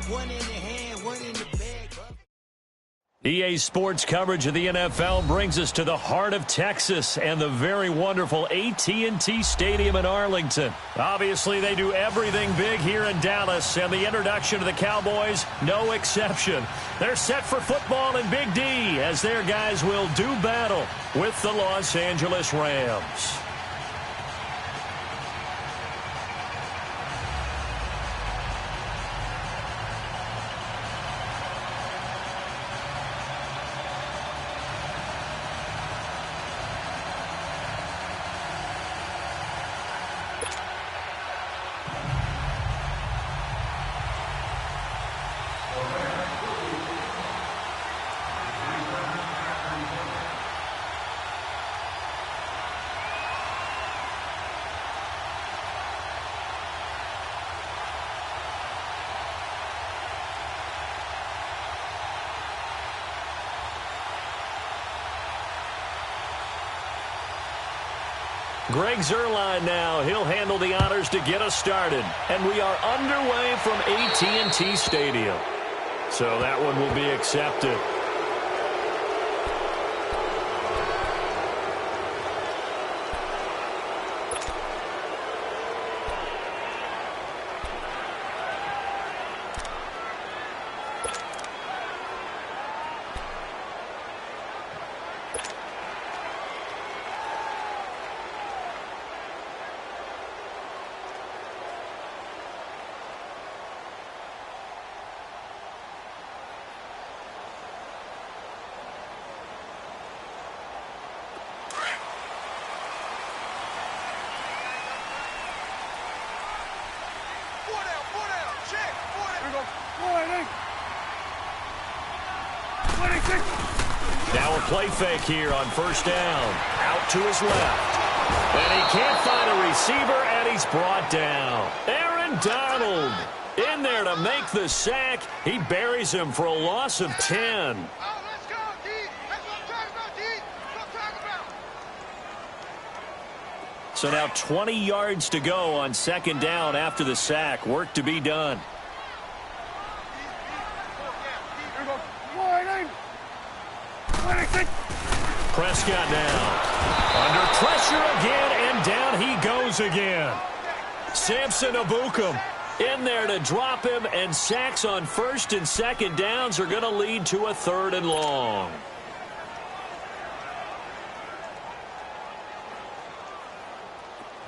One in the hand, one in the bag. EA Sports coverage of the NFL brings us to the heart of Texas and the very wonderful AT&T Stadium in Arlington. Obviously, they do everything big here in Dallas, and the introduction of the Cowboys, no exception. They're set for football in Big D as their guys will do battle with the Los Angeles Rams. Greg Zuerlein now. He'll handle the honors to get us started. And we are underway from AT&T Stadium. So that one will be accepted. Now a play fake here on first down. Out to his left. And he can't find a receiver, and he's brought down. Aaron Donald in there to make the sack. He buries him for a loss of 10. So now 20 yards to go on second down after the sack. Work to be done. Prescott now. Under pressure again, and down he goes again. Samson Ebukam in there to drop him, and sacks on first and second downs are going to lead to a third and long.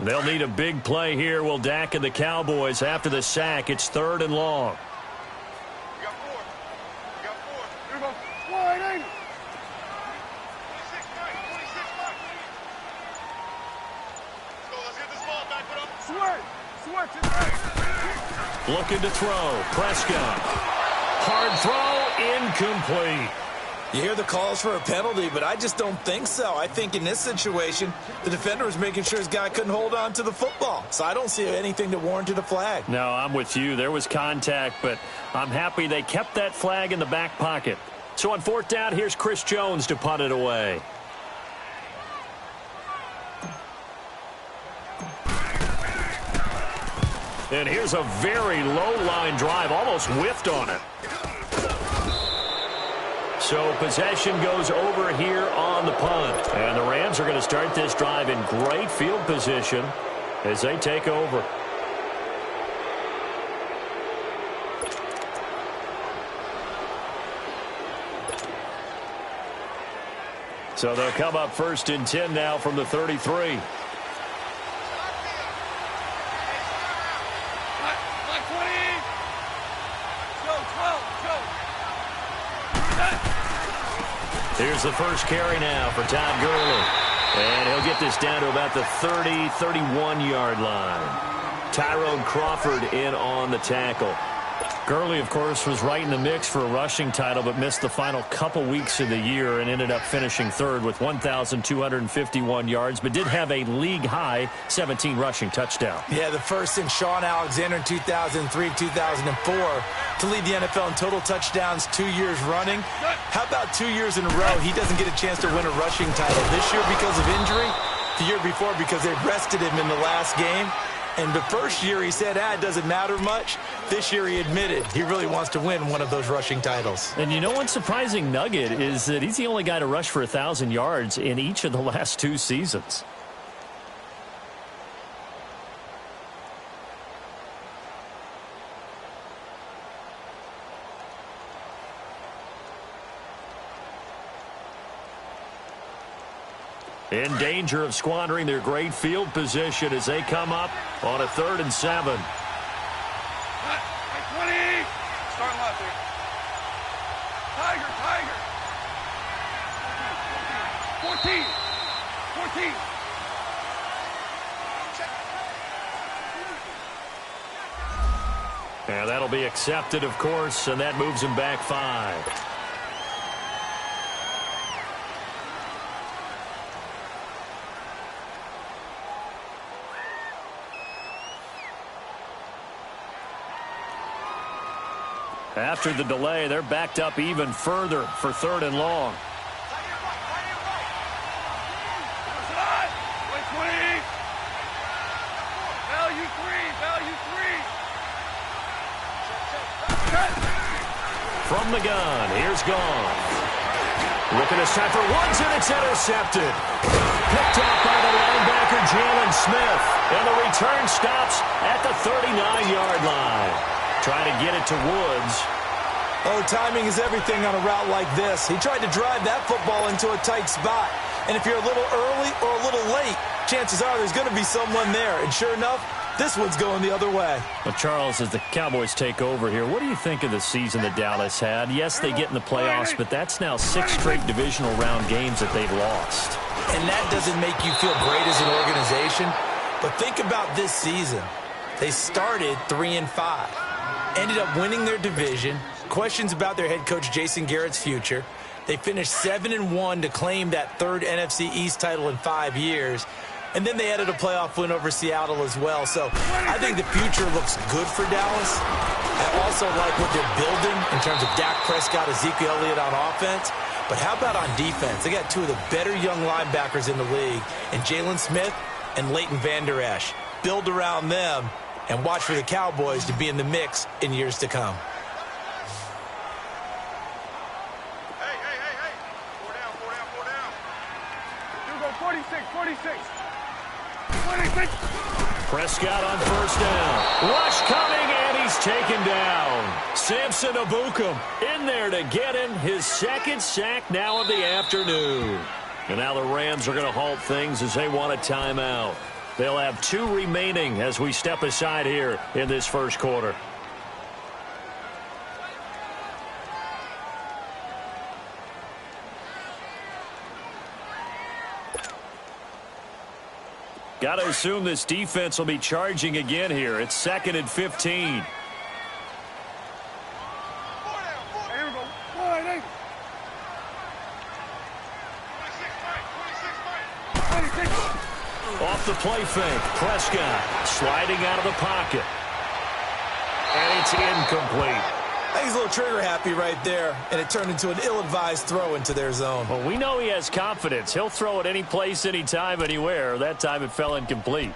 They'll need a big play here. Will Dak and the Cowboys after the sack. It's third and long. Looking to throw. Prescott. Hard throw. Incomplete. You hear the calls for a penalty, but I just don't think so. I think in this situation, the defender was making sure his guy couldn't hold on to the football. So I don't see anything that warranted a flag. No, I'm with you. There was contact, but I'm happy they kept that flag in the back pocket. So on fourth down, here's Chris Jones to punt it away. And here's a very low-line drive, almost whiffed on it. So possession goes over here on the punt. And the Rams are going to start this drive in great field position as they take over. So they'll come up first and 10 now from the 33. Here's the first carry now for Todd Gurley. And he'll get this down to about the 30, 31-yard line. Tyrone Crawford in on the tackle. Gurley, of course, was right in the mix for a rushing title, but missed the final couple weeks of the year and ended up finishing third with 1,251 yards, but did have a league-high 17 rushing touchdowns. Yeah, the first in Sean Alexander in 2003, 2004 to lead the NFL in total touchdowns 2 years running. How about 2 years in a row he doesn't get a chance to win a rushing title? This year because of injury, the year before because they rested him in the last game. And the first year he said, it doesn't matter much. This year he admitted he really wants to win one of those rushing titles. And you know what's surprising nugget is that he's the only guy to rush for 1,000 yards in each of the last 2 seasons. In danger of squandering their great field position as they come up on a 3rd and 7. 20. Start left here. Tiger. 14. 14. And that'll be accepted, of course, and that moves him back 5. After the delay, they're backed up even further for 3rd and long. From the gun, here's Goff. Looking this time for Woods, and it's intercepted. Picked off by the linebacker, Jalen Smith. And the return stops at the 39-yard line. Trying to get it to Woods. Oh, timing is everything on a route like this. He tried to drive that football into a tight spot. And if you're a little early or a little late, chances are there's going to be someone there. And sure enough, this one's going the other way. Well, Charles, as the Cowboys take over here, what do you think of the season that Dallas had? Yes, they get in the playoffs, but that's now 6 straight divisional round games that they've lost. And that doesn't make you feel great as an organization. But think about this season. They started 3-5. Ended up winning their division. Questions about their head coach Jason Garrett's future. They finished 7-1 to claim that 3rd NFC East title in 5 years. And then they added a playoff win over Seattle as well. So I think the future looks good for Dallas. I also like what they're building in terms of Dak Prescott, Ezekiel Elliott on offense. But how about on defense? They got 2 of the better young linebackers in the league, and Jalen Smith and Leighton Vander Esch. Build around them and watch for the Cowboys to be in the mix in years to come. Hey. 4 down. You go 46. Prescott on 1st down. Rush coming, and he's taken down. Samson Ebukam in there to get him his 2nd sack now of the afternoon. And now the Rams are going to halt things as they want a timeout. They'll have 2 remaining as we step aside here in this 1st quarter. Got to assume this defense will be charging again here. It's 2nd and 15. Off the play fake, Prescott sliding out of the pocket. And it's incomplete. I think he's a little trigger happy right there, and it turned into an ill-advised throw into their zone. Well, we know he has confidence. He'll throw it any place, anytime, anywhere. That time it fell incomplete.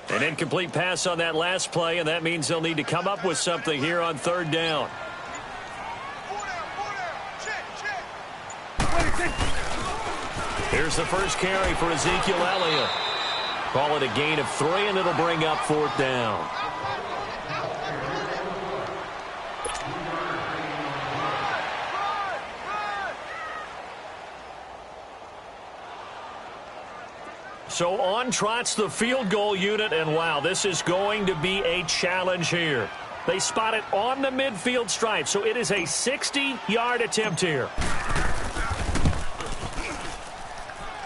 An incomplete pass on that last play, and that means they'll need to come up with something here on 3rd down. Here's the first carry for Ezekiel Elliott. Call it a gain of 3, and it'll bring up 4th down. So on trots the field goal unit, and wow, this is going to be a challenge here. They spot it on the midfield stripe, so it is a 60-yard attempt here.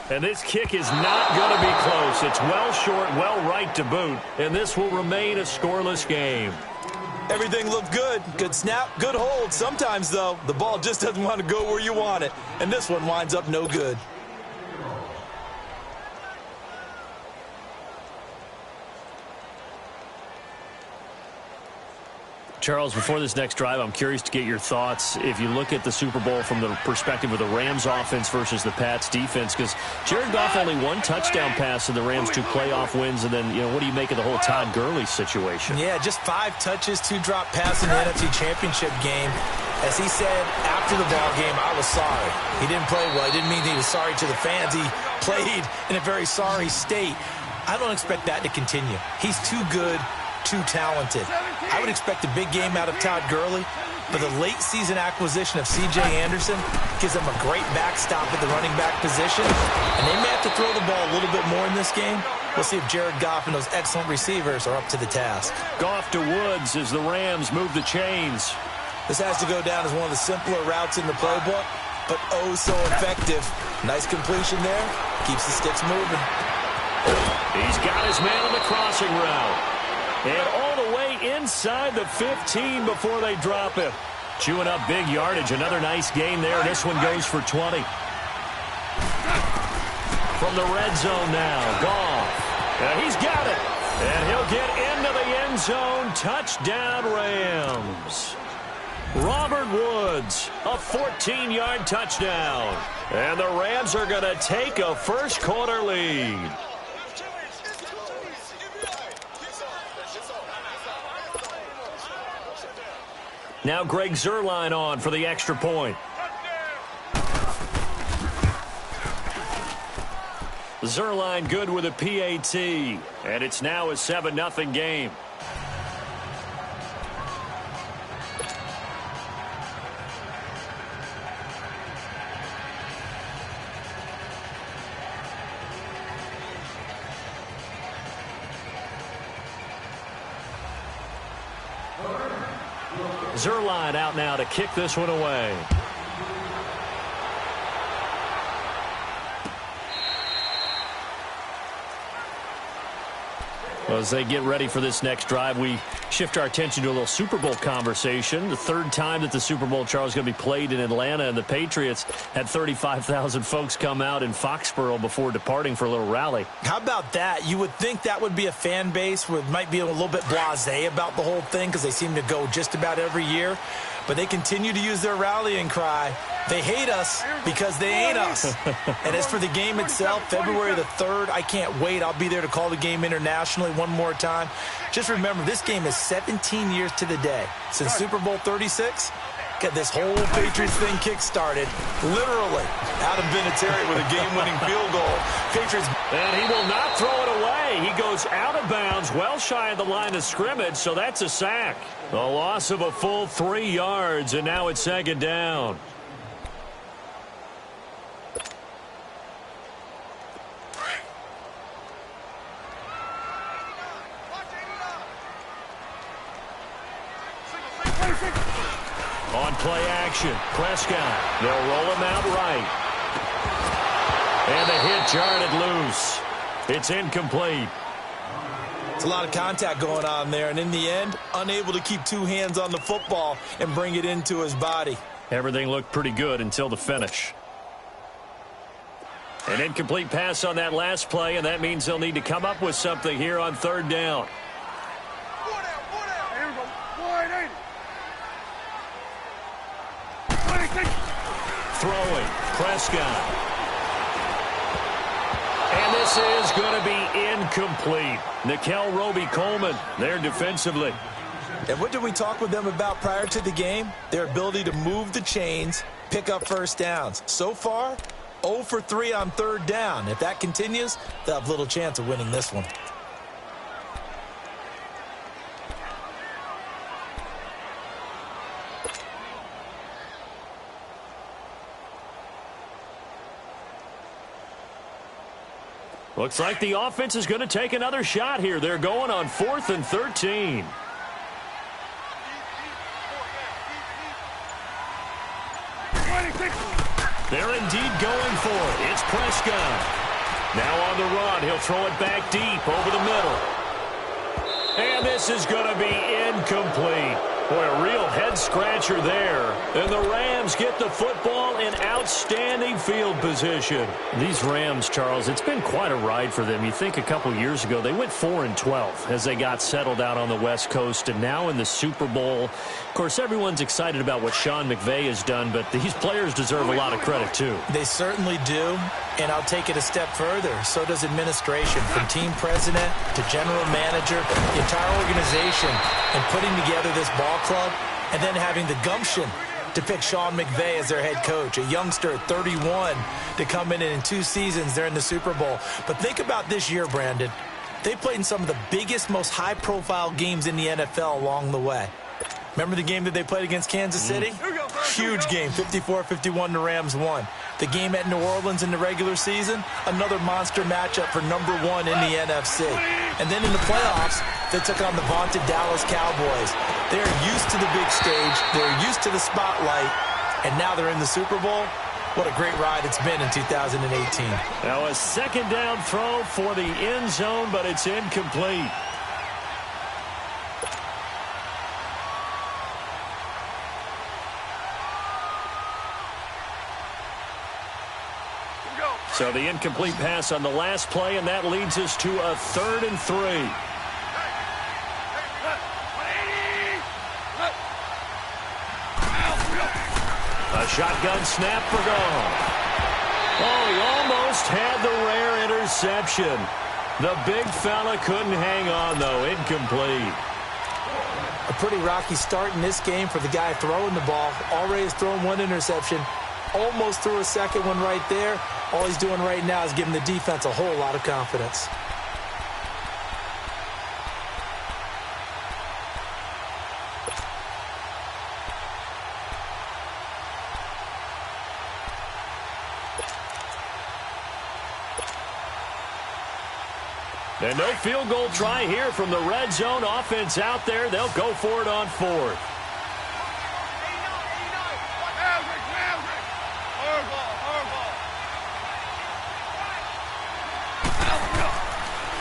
And this kick is not going to be close. It's well short, well right to boot, and this will remain a scoreless game. Everything looked good. Good snap, good hold. Sometimes, though, the ball just doesn't want to go where you want it. And this one winds up no good. Charles, before this next drive, I'm curious to get your thoughts. If you look at the Super Bowl from the perspective of the Rams offense versus the Pats defense, because Jared Goff only one touchdown pass in the Rams' 2 playoff wins, and then, what do you make of the whole Todd Gurley situation? Yeah, just 5 touches, 2 drop passes in the NFC Championship game. As he said after the ball game, I was sorry. He didn't play well. He didn't mean he was sorry to the fans. He played in a very sorry state. I don't expect that to continue. He's too good, too talented. I would expect a big game out of Todd Gurley, but the late season acquisition of C.J. Anderson gives them a great backstop at the running back position, and they may have to throw the ball a little bit more in this game. We'll see if Jared Goff and those excellent receivers are up to the task. Goff to Woods as the Rams move the chains. This has to go down as one of the simpler routes in the playbook, but oh so effective. Nice completion there. Keeps the sticks moving. He's got his man on the crossing route. And all the way inside the 15 before they drop him. Chewing up big yardage. Another nice gain there. This one goes for 20. From the red zone now, Goff. He's got it. And he'll get into the end zone. Touchdown, Rams. Robert Woods, a 14-yard touchdown. And the Rams are going to take a first-quarter lead. Now Greg Zuerlein on for the extra point. Zuerlein good with a PAT. And it's now a 7-0 game. Zuerlein out now to kick this one away. Well, as they get ready for this next drive, we shift our attention to a little Super Bowl conversation. The third time that the Super Bowl, Charles, is going to be played in Atlanta, and the Patriots had 35,000 folks come out in Foxborough before departing for a little rally. How about that? You would think that would be a fan base who might be a little bit blasé about the whole thing because they seem to go just about every year. But they continue to use their rallying cry. They hate us because they ain't us. And as for the game itself, February the 3rd, I can't wait. I'll be there to call the game internationally one more time. Just remember, this game is 17 years to the day. Since Super Bowl 36, get this whole Patriots thing kick-started, literally, out of Vinatieri with a game-winning field goal. Patriots. And he will not throw it away. He goes out of bounds, well shy of the line of scrimmage, so that's a sack. A loss of a full 3 yards, and now it's second down. On play action, Prescott. They'll roll him out right. And the hit jarred it loose. It's incomplete. It's a lot of contact going on there, and in the end, unable to keep 2 hands on the football and bring it into his body. Everything looked pretty good until the finish. An incomplete pass on that last play, and that means they'll need to come up with something here on third down. Here we go. 180. 26. Throwing, Prescott. And this is going to be incomplete. Nickel Roby-Coleman there defensively. And what did we talk with them about prior to the game? Their ability to move the chains, pick up first downs. So far, 0 for 3 on third down. If that continues, they'll have little chance of winning this one. Looks like the offense is going to take another shot here. They're going on 4th and 13. They're indeed going for it. It's Prescott. Now on the run. He'll throw it back deep over the middle. And this is going to be incomplete. Boy, a real head-scratcher there. And the Rams get the football in outstanding field position. These Rams, Charles, it's been quite a ride for them. You think a couple years ago, they went 4-12 as they got settled out on the West Coast, and now in the Super Bowl. Of course, everyone's excited about what Sean McVay has done, but these players deserve a lot of credit, too. They certainly do, and I'll take it a step further. So does administration, from team president to general manager, the entire organization, and putting together this ball club, and then having the gumption to pick Sean McVay as their head coach, a youngster at 31 to come in 2 seasons. They're in the Super Bowl. But think about this year, Brandon. They played in some of the biggest, most high-profile games in the NFL along the way. Remember the game that they played against Kansas City? Huge game, 54-51, the Rams won. The game at New Orleans in the regular season, another monster matchup for #1 in the NFC. And then in the playoffs, they took on the vaunted Dallas Cowboys. They're used to the big stage. They're used to the spotlight. And now they're in the Super Bowl. What a great ride it's been in 2018. Now a second down throw for the end zone, but it's incomplete. So the incomplete pass on the last play, and that leads us to a 3rd and 3. A shotgun snap for Gone. Oh, he almost had the rare interception. The big fella couldn't hang on, though. Incomplete. A pretty rocky start in this game for the guy throwing the ball. Already has thrown 1 interception. Almost threw a second one right there. All he's doing right now is giving the defense a whole lot of confidence. And no field goal try here from the red zone. Offense out there. They'll go for it on 4th.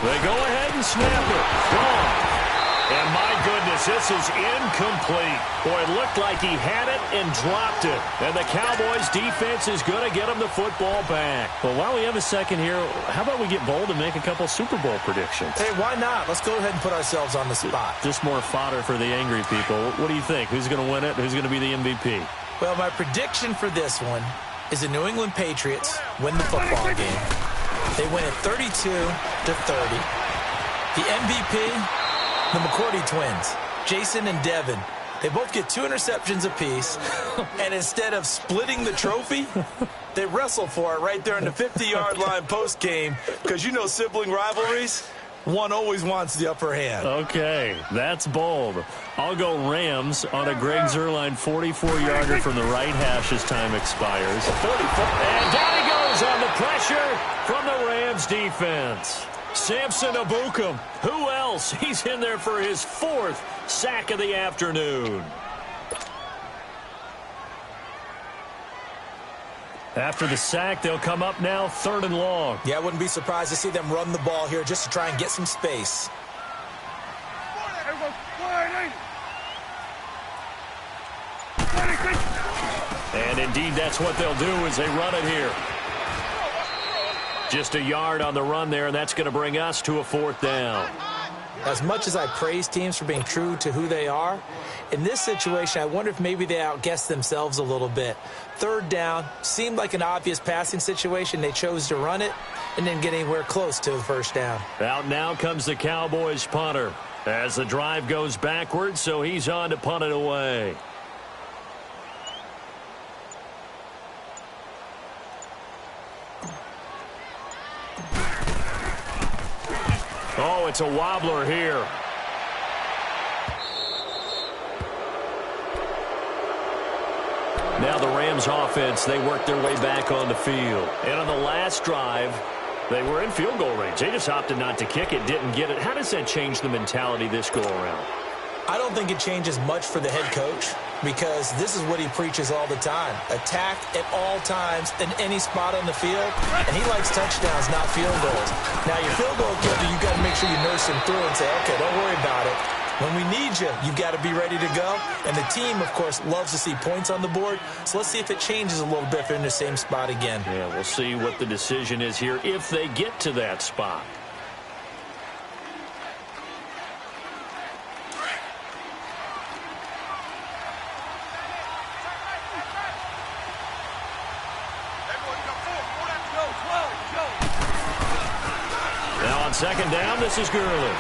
They go ahead and snap it. Gone. And my goodness, this is incomplete. Boy, it looked like he had it and dropped it. And the Cowboys' defense is going to get him the football back. Well, while we have a second here, how about we get bold and make a couple Super Bowl predictions? Hey, why not? Let's go ahead and put ourselves on the spot. Just more fodder for the angry people. What do you think? Who's going to win it? Who's going to be the MVP? Well, my prediction for this one is the New England Patriots win the football game. They win it 32-30. The MVP, the McCourty twins, Jason and Devin. They both get 2 interceptions apiece. And instead of splitting the trophy, they wrestle for it right there in the 50-yard line post-game. Because you know sibling rivalries, one always wants the upper hand. Okay, that's bold. I'll go Rams on a Greg Zuerlein 44-yarder from the right hash as time expires. 44, and down he goes on the pressure from the Rams defense. Samson Ebukam. Who else? He's in there for his 4th sack of the afternoon. After the sack, they'll come up now 3rd and long. Yeah, I wouldn't be surprised to see them run the ball here just to try and get some space. And indeed, that's what they'll do as they run it here. Just a yard on the run there, and that's going to bring us to a 4th down. As much as I praise teams for being true to who they are, in this situation, I wonder if maybe they outguessed themselves a little bit. 3rd down, seemed like an obvious passing situation. They chose to run it and didn't get anywhere close to the 1st down. Out now comes the Cowboys punter as the drive goes backwards, so he's on to punt it away. Oh, it's a wobbler here. Now the Rams offense, they work their way back on the field. And on the last drive, they were in field goal range. They just opted not to kick it, didn't get it. How does that change the mentality this go around? I don't think it changes much for the head coach because this is what he preaches all the time. Attack at all times in any spot on the field, and he likes touchdowns, not field goals. Now, your field goal kicker, you got to make sure you nurse him through and say, okay, don't worry about it. When we need you, you've got to be ready to go. And the team, of course, loves to see points on the board. So let's see if it changes a little bit if they're in the same spot again. Yeah, we'll see what the decision is here if they get to that spot. Now on second down, this is Gurley.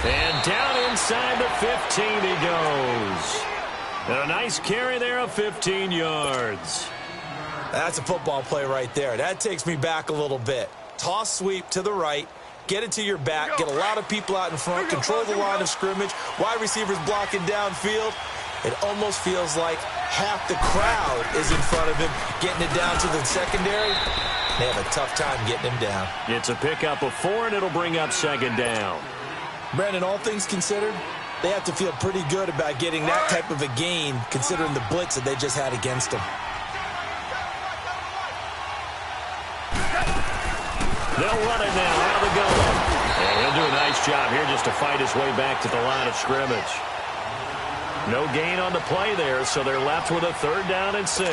And down inside the 15 he goes. And a nice carry there of 15 yards. That's a football play right there. That takes me back a little bit. Toss sweep to the right. Get it to your back. Get a lot of people out in front. Control the line of scrimmage. Wide receivers blocking downfield. It almost feels like half the crowd is in front of him, getting it down to the secondary. They have a tough time getting him down. It's a pickup of 4, and it'll bring up second down. Brandon, all things considered, they have to feel pretty good about getting that type of a gain, considering the blitz that they just had against them. They'll run it now out of the gun. And he'll do a nice job here just to fight his way back to the line of scrimmage. No gain on the play there, so they're left with a 3rd down and 6.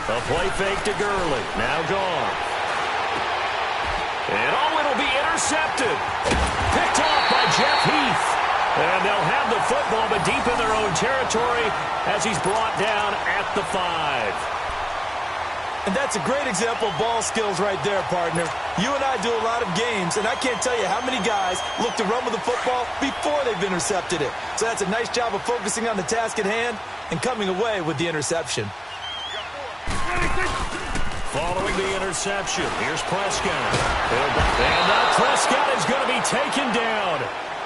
A play fake to Gurley. Now gone. And it'll be intercepted. Picked off by Jeff Heath. And they'll have the football, but deep in their own territory as he's brought down at the 5. And that's a great example of ball skills right there, partner. You and I do a lot of games, and I can't tell you how many guys look to run with the football before they've intercepted it. So that's a nice job of focusing on the task at hand and coming away with the interception. Following the interception, here's Prescott. And now Prescott is going to be taken down.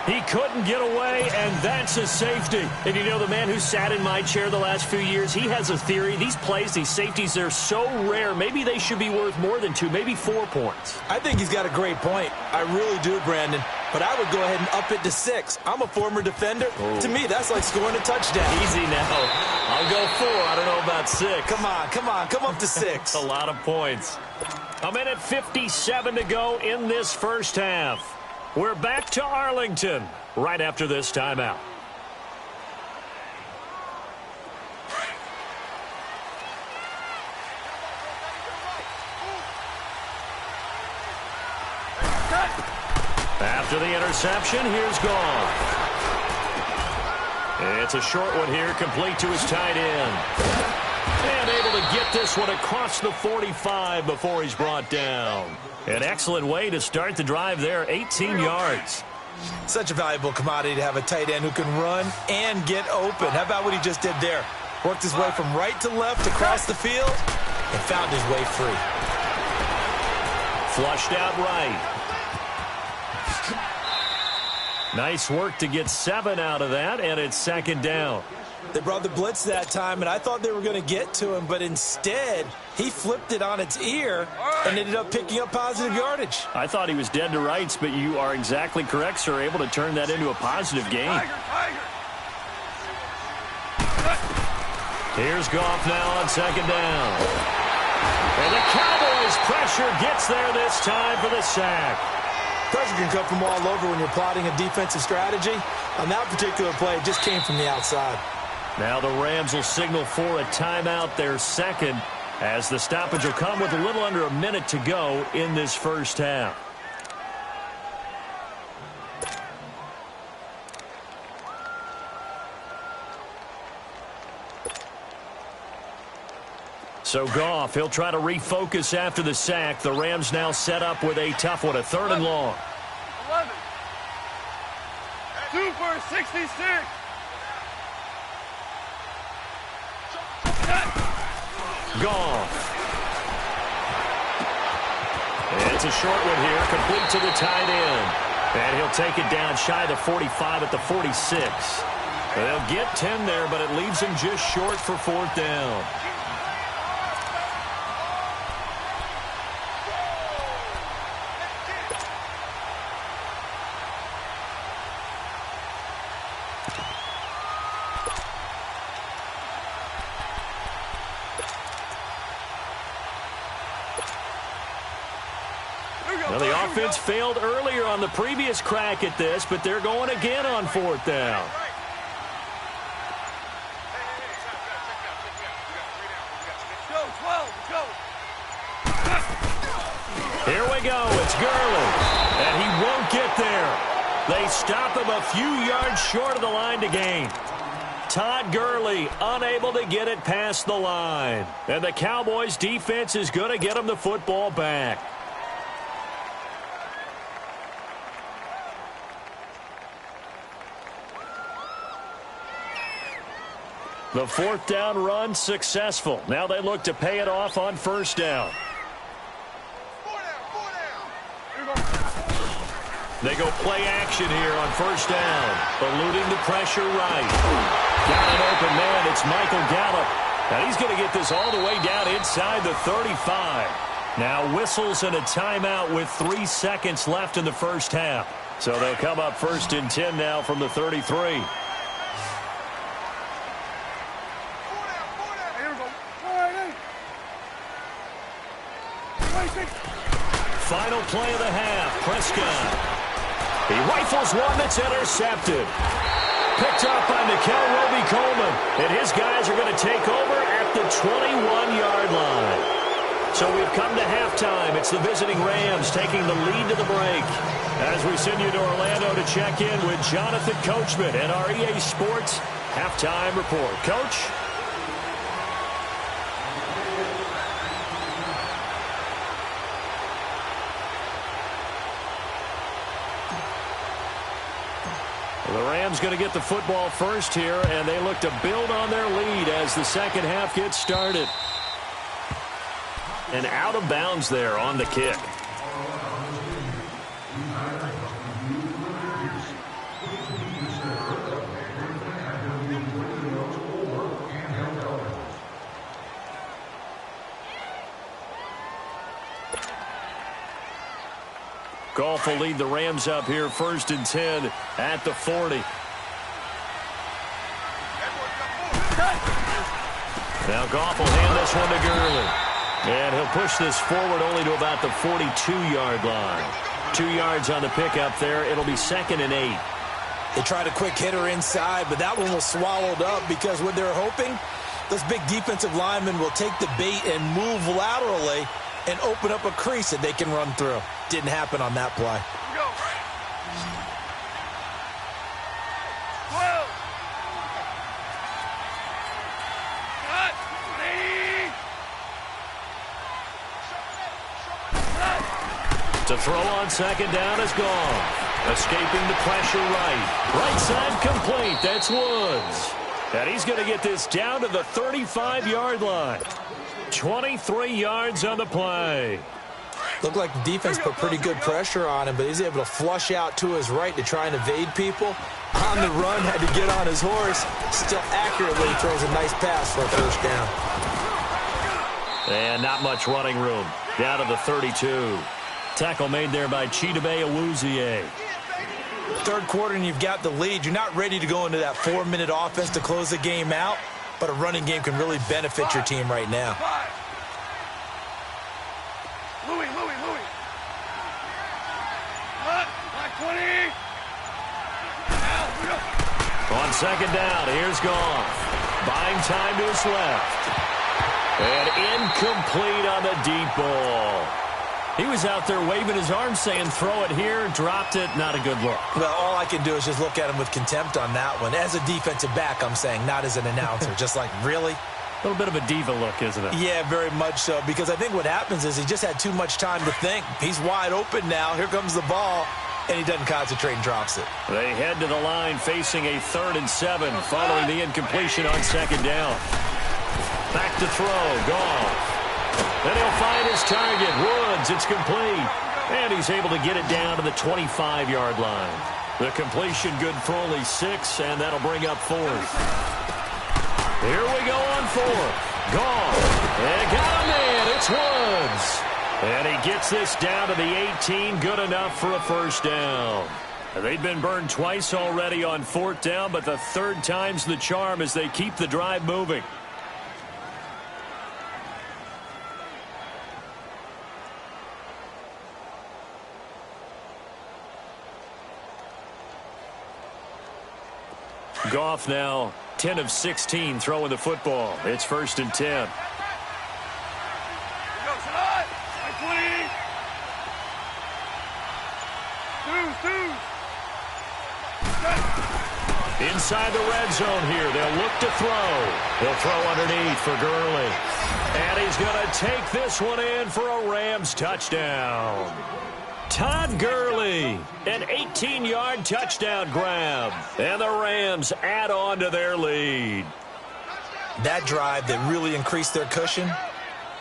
He couldn't get away, and that's a safety. And you know, the man who sat in my chair the last few years, he has a theory. These plays, these safeties, they're so rare. Maybe they should be worth more than 2, maybe 4 points. I think he's got a great point. I really do, Brandon. But I would go ahead and up it to 6. I'm a former defender. Oh. To me, that's like scoring a touchdown. Easy now. I'll go 4. I don't know about 6. Come on. Come up to 6. A lot of points. A minute 57 to go in this first half. We're back to Arlington right after this timeout. After the interception, here's Goff. It's a short one here, complete to his tight end. And able to get this one across the 45 before he's brought down. An excellent way to start the drive there, 18 yards. Such a valuable commodity to have a tight end who can run and get open. How about what he just did there? Worked his way from right to left across the field and found his way free. Flushed out right. Nice work to get 7 out of that, and it's second down. They brought the blitz that time, and I thought they were going to get to him, but instead, he flipped it on its ear and ended up picking up positive yardage. I thought he was dead to rights, but you are exactly correct, sir. Able to turn that into a positive gain. Here's Goff now on second down. And the Cowboys' pressure gets there this time for the sack. Pressure can come from all over when you're plotting a defensive strategy. On that particular play, it just came from the outside. Now the Rams will signal for a timeout, their second, as the stoppage will come with a little under a minute to go in this first half. So Goff, he'll try to refocus after the sack. The Rams now set up with a tough one, a 3rd and long. 11. 2 for 66. Goff. It's a short one here, complete to the tight end. And he'll take it down shy of the 45 at the 46. They'll get 10 there, but it leaves him just short for 4th down. Well, the offense failed earlier on the previous crack at this, but they're going again on 4th down. Here we go. It's Gurley, and he won't get there. They stop him a few yards short of the line to gain. Todd Gurley unable to get it past the line. And the Cowboys defense is going to get him the football back. The 4th down run successful. Now they look to pay it off on 1st down. They go play action here on 1st down. Eluding the pressure right. Got an open man. It's Michael Gallup. And he's going to get this all the way down inside the 35. Now whistles and a timeout with 3 seconds left in the first half. So they'll come up 1st and 10 now from the 33. Final play of the half. Prescott. He rifles one that's intercepted. Picked up by Nikel Roby-Coleman. And his guys are going to take over at the 21-yard line. So we've come to halftime. It's the visiting Rams taking the lead to the break. As we send you to Orlando to check in with Jonathan Coachman and our EA Sports halftime report. Coach? The Rams going to get the football first here, and they look to build on their lead as the second half gets started. And out of bounds there on the kick. Goff will lead the Rams up here 1st and 10 at the 40. Now Goff will hand this one to Gurley. And he'll push this forward only to about the 42-yard line. 2 yards on the pickup there. It'll be 2nd and 8. They tried a quick hitter inside, but that one was swallowed up because what they're hoping, those big defensive linemen will take the bait and move laterally and open up a crease that they can run through. Didn't happen on that play. To throw on 2nd down is Goff. Escaping the pressure right. Right side complete. That's Woods. And he's going to get this down to the 35-yard line. 23 yards on the play. Looked like the defense put pretty good pressure on him, but he's able to flush out to his right to try and evade people. On the run, had to get on his horse. Still accurately throws a nice pass for a 1st down. And not much running room. Down to the 32. Tackle made there by Chidobe Awuzie. 3rd quarter and you've got the lead. You're not ready to go into that 4-minute offense to close the game out, but a running game can really benefit your team right now. Louis. Black 20. On 2nd down, here's Goff. Buying time to his left. And incomplete on the deep ball. He was out there waving his arms saying, throw it here, dropped it, not a good look. Well, all I can do is just look at him with contempt on that one. As a defensive back, I'm saying, not as an announcer. Just like, really? A little bit of a diva look, isn't it? Yeah, very much so, because I think what happens is he just had too much time to think. He's wide open now. Here comes the ball, and he doesn't concentrate and drops it. They head to the line facing a 3rd and 7 following the incompletion on 2nd down. Back to throw, Goff. Then he'll find his target, Woods. It's complete. And he's able to get it down to the 25-yard line. The completion good for only 6, and that'll bring up 4th. Here we go on 4th. Goff. And got him in. It's Woods. And he gets this down to the 18. Good enough for a 1st down. They've been burned twice already on 4th down, but the 3rd time's the charm as they keep the drive moving. Goff now 10 of 16 throwing the football. It's 1st and 10. Inside the red zone here. They'll look to throw. They'll throw underneath for Gurley. And he's going to take this one in for a Rams touchdown. Todd Gurley, an 18-yard touchdown grab. And the Rams add on to their lead. That drive that really increased their cushion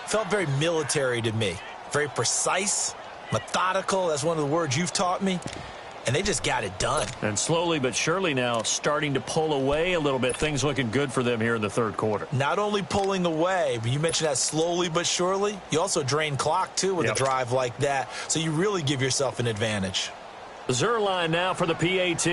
felt very military to me. Very precise, methodical. That's one of the words you've taught me. And they just got it done. And slowly but surely now starting to pull away a little bit. Things looking good for them here in the third quarter. Not only pulling away, but you mentioned that slowly but surely. You also drain clock, too, with a drive like that. So you really give yourself an advantage. Zerline now for the PAT.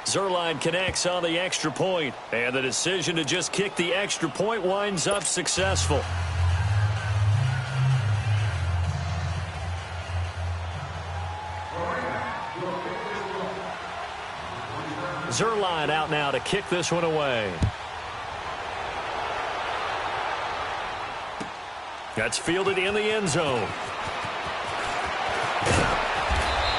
Zerline connects on the extra point. And the decision to just kick the extra point winds up successful. Zerline out now to kick this one away. That's fielded in the end zone.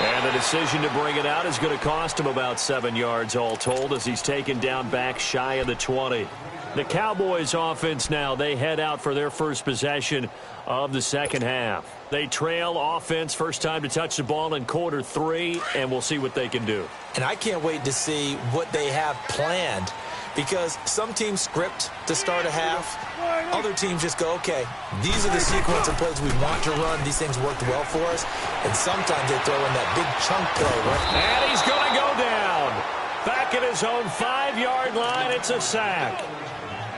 And the decision to bring it out is going to cost him about 7 yards all told as he's taken down back shy of the 20. The Cowboys offense now, they head out for their first possession of the second half. They trail offense first time to touch the ball in quarter 3, and we'll see what they can do. And I can't wait to see what they have planned, because some teams script to start a half. Other teams just go, okay, these are the sequence of plays we want to run. These things worked well for us. And sometimes they throw in that big chunk play. Right? And he's going to go down. Back at his own 5-yard line, it's a sack.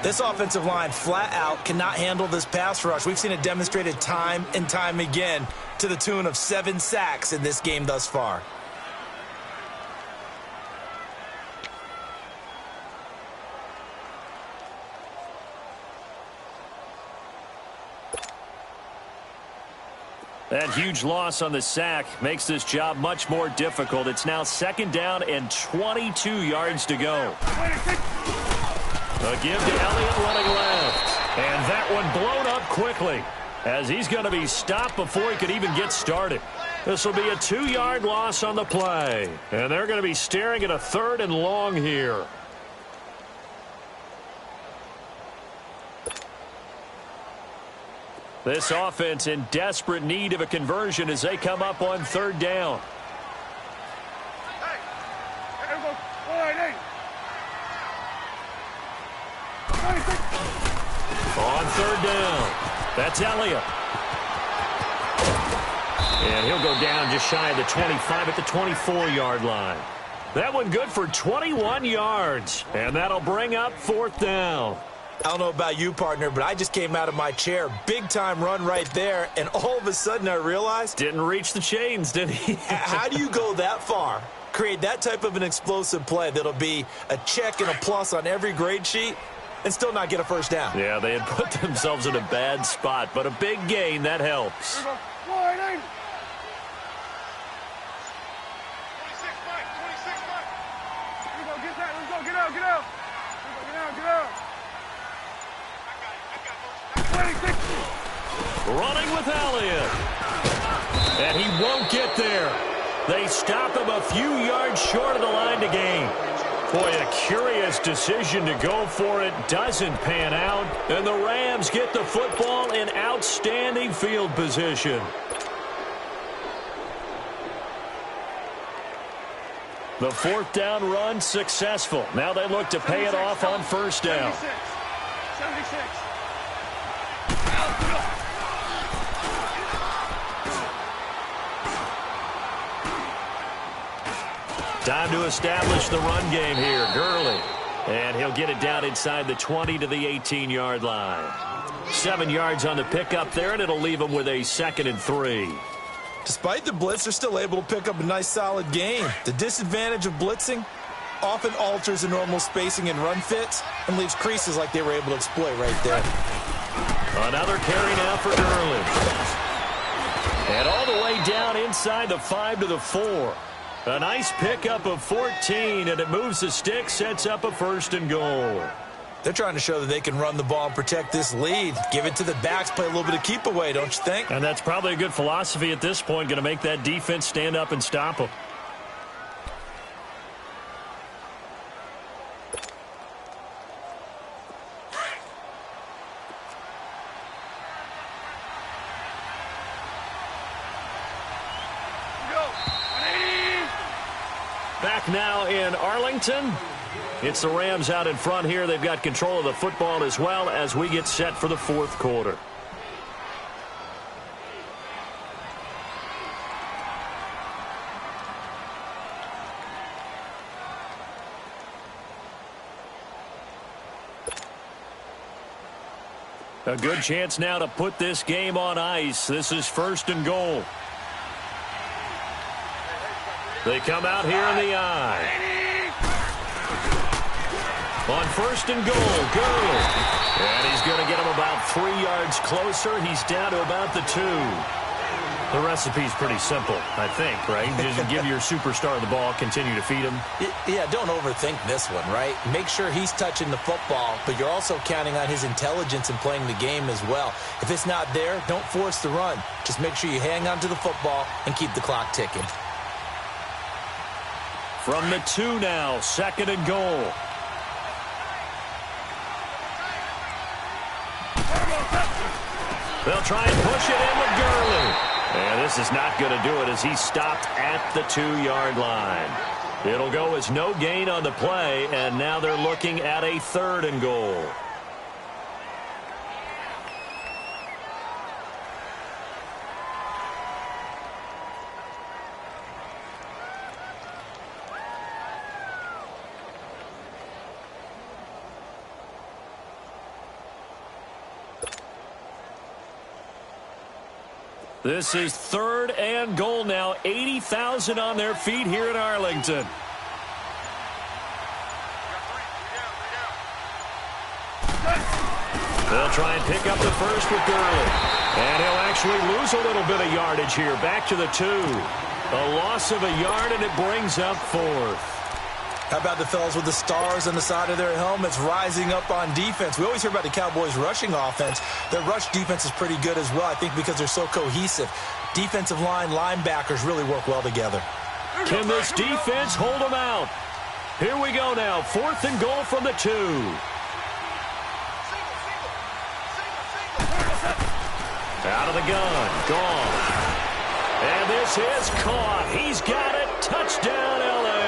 This offensive line flat out cannot handle this pass rush. We've seen it demonstrated time and time again to the tune of 7 sacks in this game thus far. That huge loss on the sack makes this job much more difficult. It's now 2nd down and 22 yards to go. A give to Elliott running left. And that one blown up quickly as he's going to be stopped before he could even get started. This will be a 2-yard loss on the play. And they're going to be staring at a 3rd and long here. This offense in desperate need of a conversion as they come up on 3rd down. On 3rd down, that's Elliott. And he'll go down just shy of the 25 at the 24-yard line. That one good for 21 yards. And that'll bring up 4th down. I don't know about you, partner, but I just came out of my chair. Big-time run right there, and all of a sudden I realized... Didn't reach the chains, did he? How do you go that far? Create that type of an explosive play that'll be a check and a plus on every grade sheet and still not get a first down. Yeah, they had put themselves in a bad spot, but a big gain, that helps. Running with Elliott. And he won't get there. They stop him a few yards short of the line to gain. Boy, a curious decision to go for it. Doesn't pan out. And the Rams get the football in outstanding field position. The 4th down run successful. Now they look to pay it off on 1st down. 76. Time to establish the run game here. Gurley. And he'll get it down inside the 20 to the 18-yard line. 7 yards on the pickup there, and it'll leave him with a 2nd and 3. Despite the blitz, they're still able to pick up a nice, solid gain. The disadvantage of blitzing often alters the normal spacing and run fits and leaves creases like they were able to exploit right there. Another carry now for Gurley. And all the way down inside the 5 to the 4. A nice pickup of 14, and it moves the stick, sets up a 1st and goal. They're trying to show that they can run the ball and protect this lead. Give it to the backs, play a little bit of keep away, don't you think? And that's probably a good philosophy at this point, going to make that defense stand up and stop them. Back now in Arlington. It's the Rams out in front here. They've got control of the football as well as we get set for the 4th quarter. A good chance now to put this game on ice. This is 1st and goal. They come out here in the eye. On 1st and goal, Gurley. And he's going to get him about 3 yards closer. He's down to about the 2. The recipe's pretty simple, I think, right? Just give your superstar the ball, continue to feed him. Yeah, don't overthink this one, right? Make sure he's touching the football, but you're also counting on his intelligence in playing the game as well. If it's not there, don't force the run. Just make sure you hang on to the football and keep the clock ticking. From the 2 now, 2nd and goal. They'll try and push it in with Gurley. And this is not going to do it as he's stopped at the 2-yard line. It'll go as no gain on the play, and now they're looking at a 3rd and goal. This is 3rd and goal now. 80,000 on their feet here in Arlington. They'll try and pick up the 1st with Gurley. And he'll actually lose a little bit of yardage here. Back to the 2. A loss of a yard, and it brings up 4th. How about the fellas with the stars on the side of their helmets rising up on defense? We always hear about the Cowboys' rushing offense. Their rush defense is pretty good as well, I think, because they're so cohesive. Defensive line, linebackers really work well together. Can this defense hold them out? Here we go now. 4th and goal from the 2. Out of the gun. Gone. And this is caught. He's got it. Touchdown, L.A.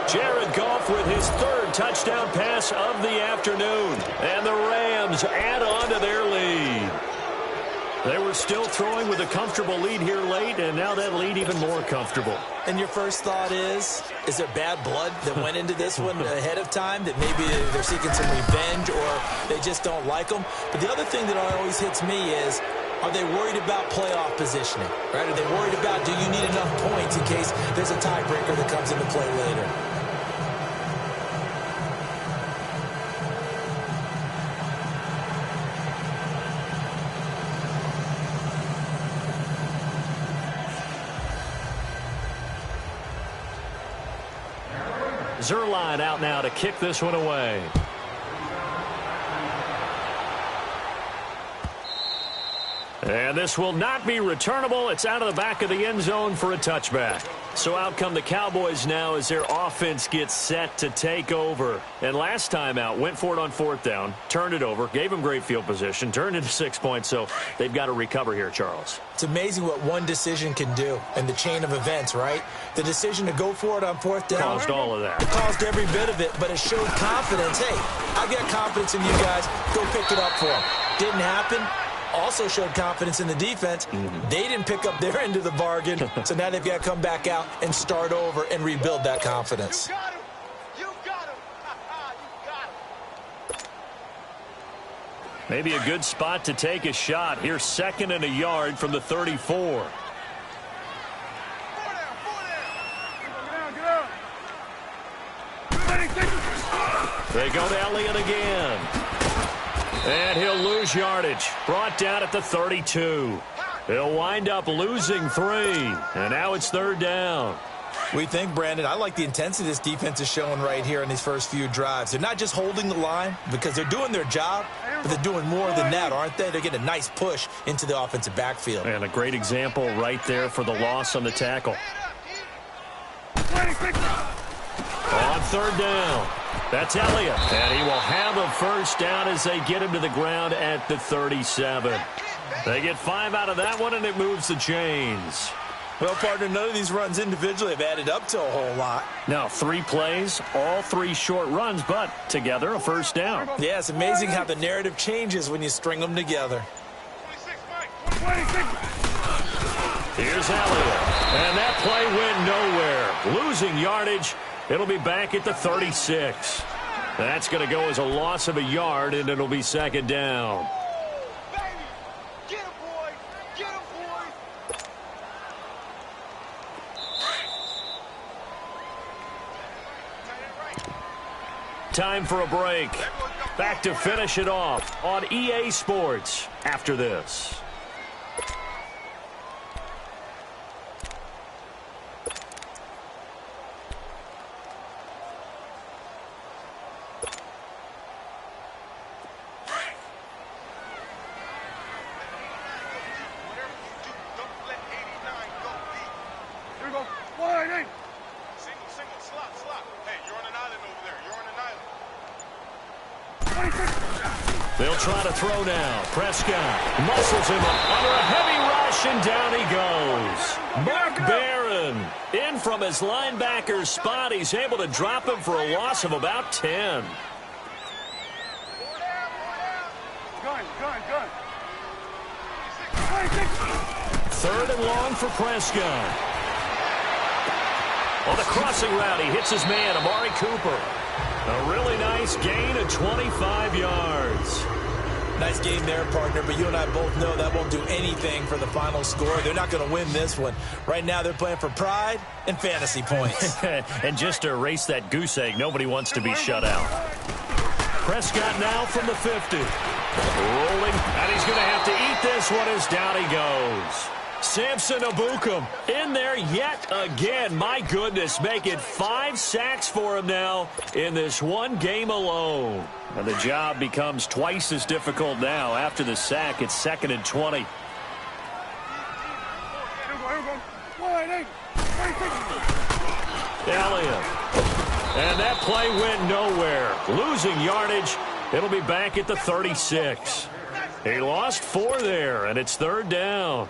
Jared Goff with his 3rd touchdown pass of the afternoon. And the Rams add on to their lead. They were still throwing with a comfortable lead here late, and now that lead even more comfortable. And your first thought is there bad blood that went into this one ahead of time, that maybe they're seeking some revenge or they just don't like them? But the other thing that always hits me is, are they worried about playoff positioning? Right? Are they worried about, do you need enough points in case there's a tiebreaker that comes into play later? Zerline out now to kick this one away. And this will not be returnable. It's out of the back of the end zone for a touchback. So out come the Cowboys now as their offense gets set to take over. And last time out, went for it on 4th down, turned it over, gave them great field position, turned into 6 points. So they've got to recover here, Charles. It's amazing what one decision can do in the chain of events, right? The decision to go for it on 4th down caused all of that. It caused every bit of it, but it showed confidence. Hey, I got confidence in you guys. Go pick it up for them. Didn't happen. Also showed confidence in the defense. They didn't pick up their end of the bargain, so now they've got to come back out and start over and rebuild that confidence. You got him. You got him. You got him. Maybe a good spot to take a shot. Here's 2nd and a yard from the 34. They go to Elliott again. And he'll lose yardage. Brought down at the 32. He'll wind up losing 3. And now it's 3rd down. We think, Brandon, I like the intensity this defense is showing right here in these first few drives. They're not just holding the line because they're doing their job, but they're doing more than that, aren't they? They're getting a nice push into the offensive backfield. And a great example right there for the loss on the tackle. On third down, that's Elliott. And he will have a first down as they get him to the ground at the 37. They get 5 out of that one, and it moves the chains. Well, partner, none of these runs individually have added up to a whole lot. Now, 3 plays, all 3 short runs, but together a first down. Yeah, it's amazing how the narrative changes when you string them together. Here's Elliott, and that play went nowhere. Losing yardage, it'll be back at the 36. That's going to go as a loss of a yard, and it'll be second down. Time for a break. Back to finish it off on EA Sports after this. They'll try to throw now. Prescott muscles him up under a heavy rush, and down he goes. Mark Barron in from his linebacker's spot. He's able to drop him for a loss of about 10. Third and long for Prescott. On the crossing route, he hits his man, Amari Cooper. A really nice gain of 25 yards. Nice game there, partner, but you and I both know that won't do anything for the final score. They're not going to win this one. Right now, they're playing for pride and fantasy points. And just to erase that goose egg, nobody wants to be shut out. Prescott now from the 50. Rolling, and he's going to have to eat this one as down he goes. Samson Ebukam in there yet again. My goodness, make it 5 sacks for him now in this one game alone. And the job becomes twice as difficult now. After the sack, it's 2nd and 20. Elliott. And that play went nowhere. Losing yardage. It'll be back at the 36. He lost 4 there, and it's 3rd down.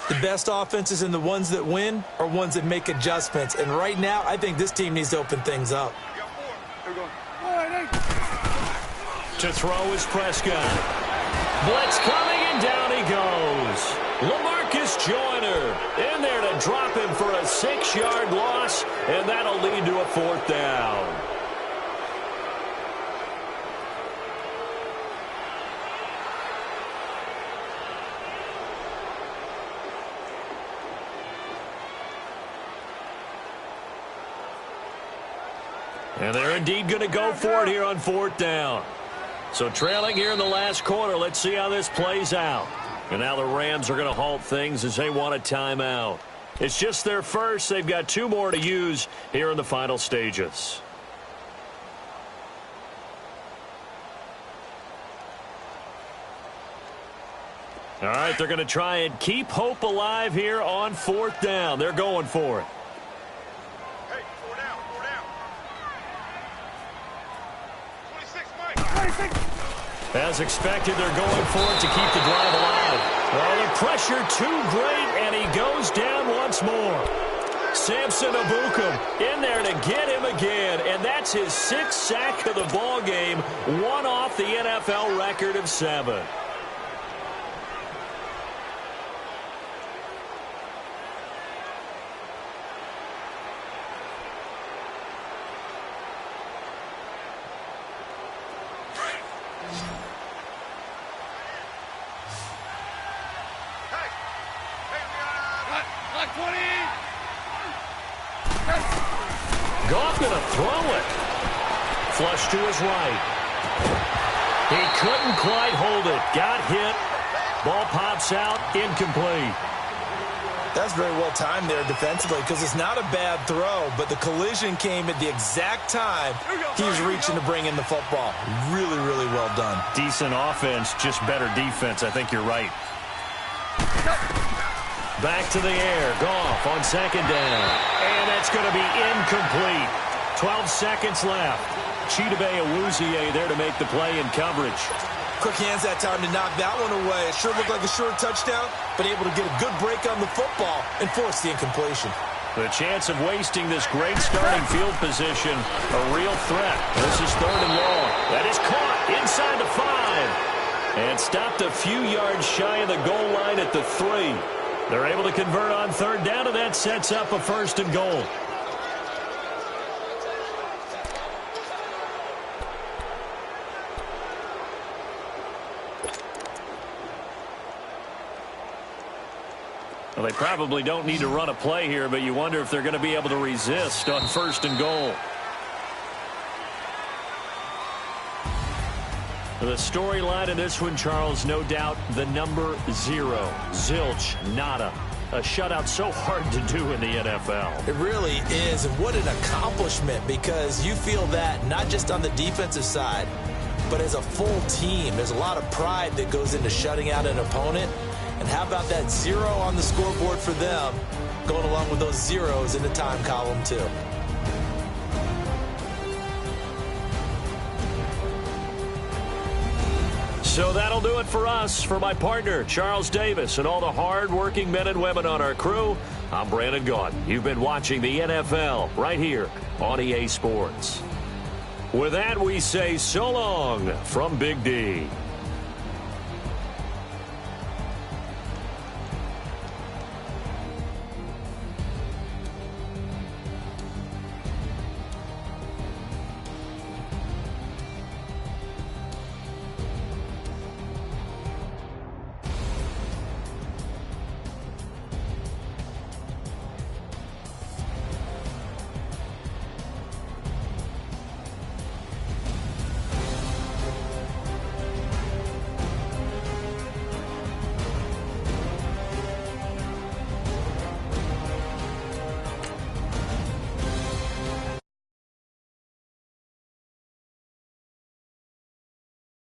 The best offenses and the ones that win are ones that make adjustments. And right now, I think this team needs to open things up. To throw is Prescott. Blitz coming, and down he goes. LaMarcus Joyner in there to drop him for a 6-yard loss, and that'll lead to a 4th down. And they're indeed going to go for it here on 4th down. So trailing here in the last quarter, let's see how this plays out. And now the Rams are going to halt things as they want a timeout. It's just their first. They've got 2 more to use here in the final stages. All right, they're going to try and keep hope alive here on 4th down. They're going for it. As expected, they're going for it to keep the drive alive. Well, the pressure too great, and he goes down once more. Samson Ebukam in there to get him again, and that's his 6th sack of the ball game, one off the NFL record of 7. Goff going to throw it. Flush to his right. He couldn't quite hold it. Got hit. Ball pops out. Incomplete. That's very well timed there defensively because it's not a bad throw, but the collision came at the exact time he was reaching to bring in the football. Really, really well done. Decent offense, just better defense. I think you're right. Back to the air. Goff on second down. And that's going to be incomplete. 12 seconds left. Chidobe Awuzie there to make the play in coverage. Quick hands that time to knock that one away. It sure looked like a short touchdown, but able to get a good break on the football and force the incompletion. The chance of wasting this great starting field position, a real threat. This is 3rd and long. That is caught inside the 5. And stopped a few yards shy of the goal line at the 3. They're able to convert on 3rd down, and that sets up a 1st and goal. Well, they probably don't need to run a play here, but you wonder if they're going to be able to resist on 1st and goal. The storyline in this one, Charles, no doubt the number 0. Zilch, nada. A shutout so hard to do in the NFL. It really is, and what an accomplishment, because you feel that not just on the defensive side, but as a full team. There's a lot of pride that goes into shutting out an opponent. And how about that 0 on the scoreboard for them, going along with those zeros in the time column, too. So that'll do it for us. For my partner, Charles Davis, and all the hard-working men and women on our crew, I'm Brandon Gaudin. You've been watching the NFL right here on EA Sports. With that, we say so long from Big D.